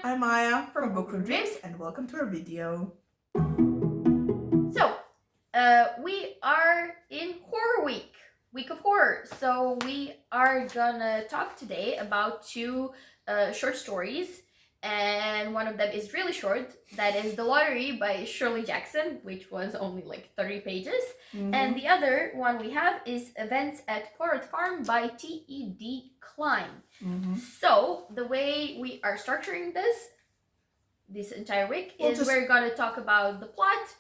I'm Maya from Goodreads, and welcome to our video. So, we are in Horror Week of Horror. So we are gonna talk today about two short stories, and one of them is really short. That is The Lottery by Shirley Jackson, which was only like 30 pages. And the other one we have is Events at Poroth Farm by T.E.D. Klein. So the way we are structuring this entire week is we're gonna talk about the plot,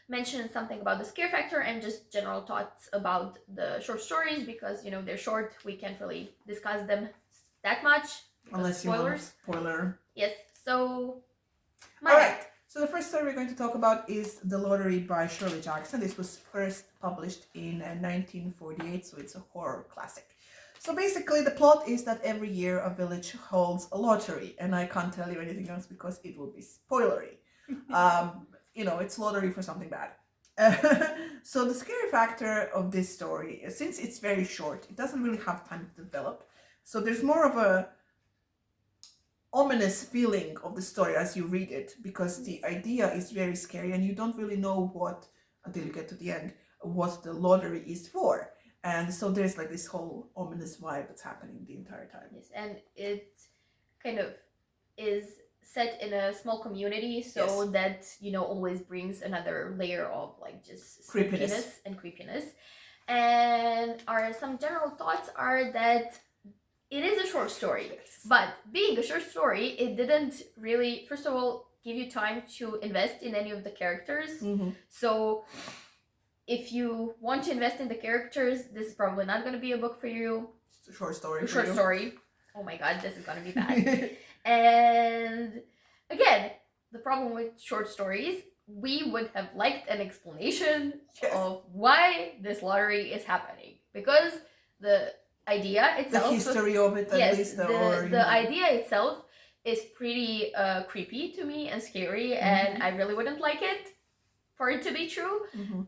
mention something about the scare factor, and just general thoughts about the short stories, because they're short. We can't really discuss them that much unless spoilers. You want a spoiler. Yes. So Alright, so the first story we're going to talk about is The Lottery by Shirley Jackson. This was first published in 1948, so it's a horror classic. So basically the plot is that every year a village holds a lottery, and I can't tell you anything else because it will be spoilery. It's lottery for something bad. So the scary factor of this story, since it's very short, it doesn't really have time to develop. So there's more of a ominous feeling of the story as you read it, because the idea is very scary and you don't really know what, until you get to the end, what the lottery is for. And so there's like this whole ominous vibe that's happening the entire time. Yes, and it kind of is set in a small community, so that always brings another layer of like just creepiness. And some general thoughts are that it is a short story, but being a short story, it didn't really, first of all, give you time to invest in any of the characters. So if you want to invest in the characters, this is probably not going to be a book for you. It's a short story. Story. Oh my god, this is going to be bad. And again, the problem with short stories, we would have liked an explanation of why this lottery is happening, because the idea itself, the history of it, at least, the idea itself is pretty creepy to me and scary, and I really wouldn't like it for it to be true.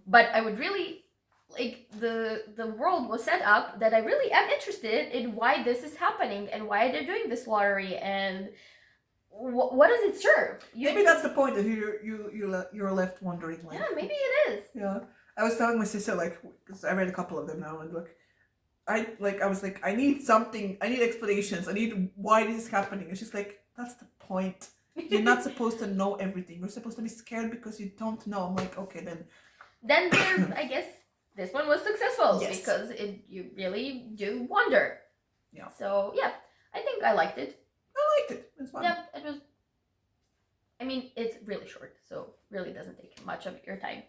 But I would really like the world was set up that I really am interested in why this is happening and why they're doing this lottery, and what does it serve? Maybe that's the point, that you're left wondering, like, yeah, maybe it is. Yeah, I was telling my sister, like, because I read a couple of them now, and look, I was like, I need something, I need explanations, I need why this is happening. And she's like, that's the point. You're not supposed to know everything. You're supposed to be scared because you don't know. I'm like, okay, then I guess this one was successful, because you really do wonder. Yeah. So yeah, I think I liked it. I liked it. It was fun. Yeah, it was. I mean, it's really short, so really doesn't take much of your time.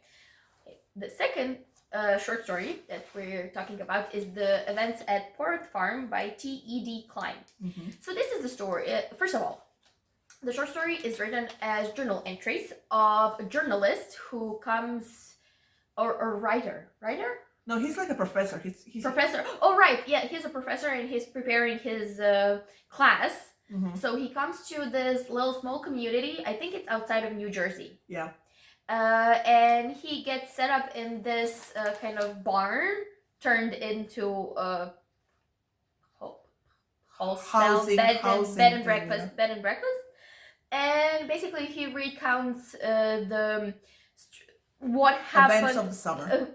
Okay. The second short story that we're talking about is The Events at Poroth Farm by T.E.D. Klein. So this is the story. First of all, the short story is written as journal entries of a journalist who comes, or writer. No, he's like a professor. He's professor. Oh right, yeah, he's a professor and he's preparing his class. So he comes to this little small community. I think it's outside of New Jersey. Yeah. And he gets set up in this kind of barn turned into a bed and breakfast. And basically he recounts what happened,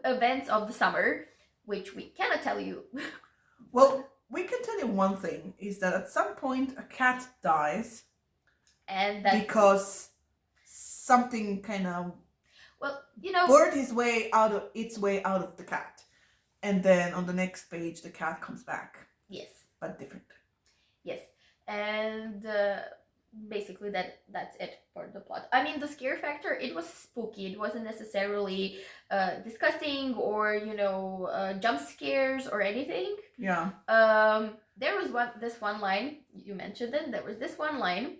events of the summer, which we cannot tell you. Well, we can tell you one thing, is that at some point a cat dies, and that's because something kind of bored its way out of the cat, and then on the next page the cat comes back. Yes, but different. Yes, and basically that's it for the plot. I mean, the scare factor, it was spooky. It wasn't necessarily disgusting or jump scares or anything. Yeah. There was this one line, you mentioned it. There was this one line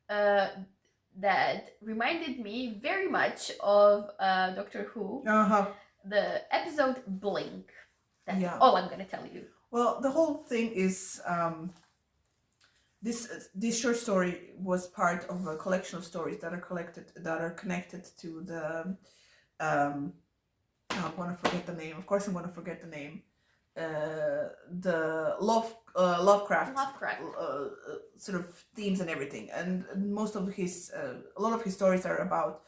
that reminded me very much of Doctor Who. The episode Blink. That's all I'm gonna tell you. Well, the whole thing is this short story was part of a collection of stories that are connected to the I'm gonna forget the name. Of course, I'm gonna forget the name. the Lovecraft Lovecraft. sort of themes and everything. And most of his a lot of his stories are about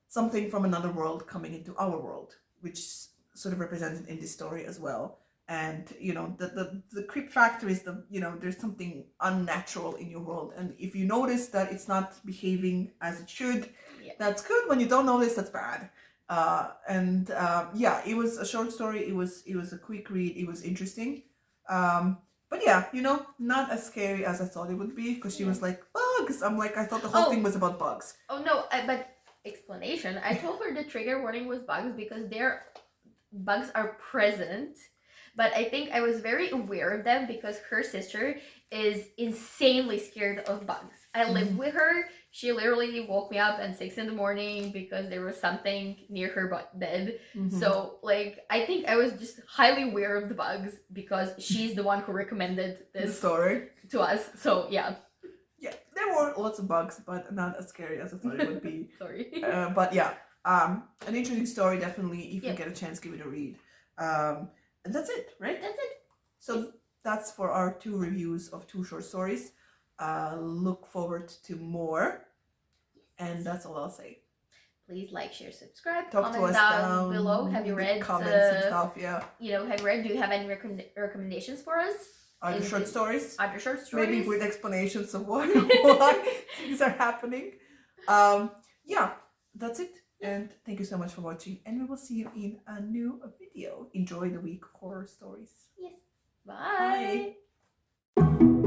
something from another world coming into our world, which is sort of represented in this story as well. And you know, the creep factor is there's something unnatural in your world, and if you notice that it's not behaving as it should, Yeah. that's good. When you don't notice, that's bad. Yeah, it was a short story. It was a quick read. It was interesting. But yeah, not as scary as I thought it would be, because she was like, bugs. I'm like, I thought the whole thing was about bugs. Oh no, but explanation. I told her the trigger warning was bugs because bugs are present. But I think I was very aware of them because her sister is insanely scared of bugs. I lived with her. She literally woke me up at 6 a.m. because there was something near her bed. So, like, I think I was just highly aware of the bugs because she's the one who recommended this story to us. So, yeah. Yeah, there were lots of bugs, but not as scary as I thought it would be. Sorry. But yeah, an interesting story, definitely. If you Yep. get a chance, give it a read. And that's it, right? That's it. So that's for our 2 reviews of 2 short stories. Look forward to more. And that's all I'll say. Please like, share, subscribe. Talk to Comment us down below. Have you in the read comments and stuff? Yeah. have you read? Do you have any recommendations for us? Other short stories? Other short stories? Maybe with explanations of why things are happening. Yeah, that's it. And thank you so much for watching. And we will see you in a new video. Enjoy the week of horror stories. Yes. Bye. Bye.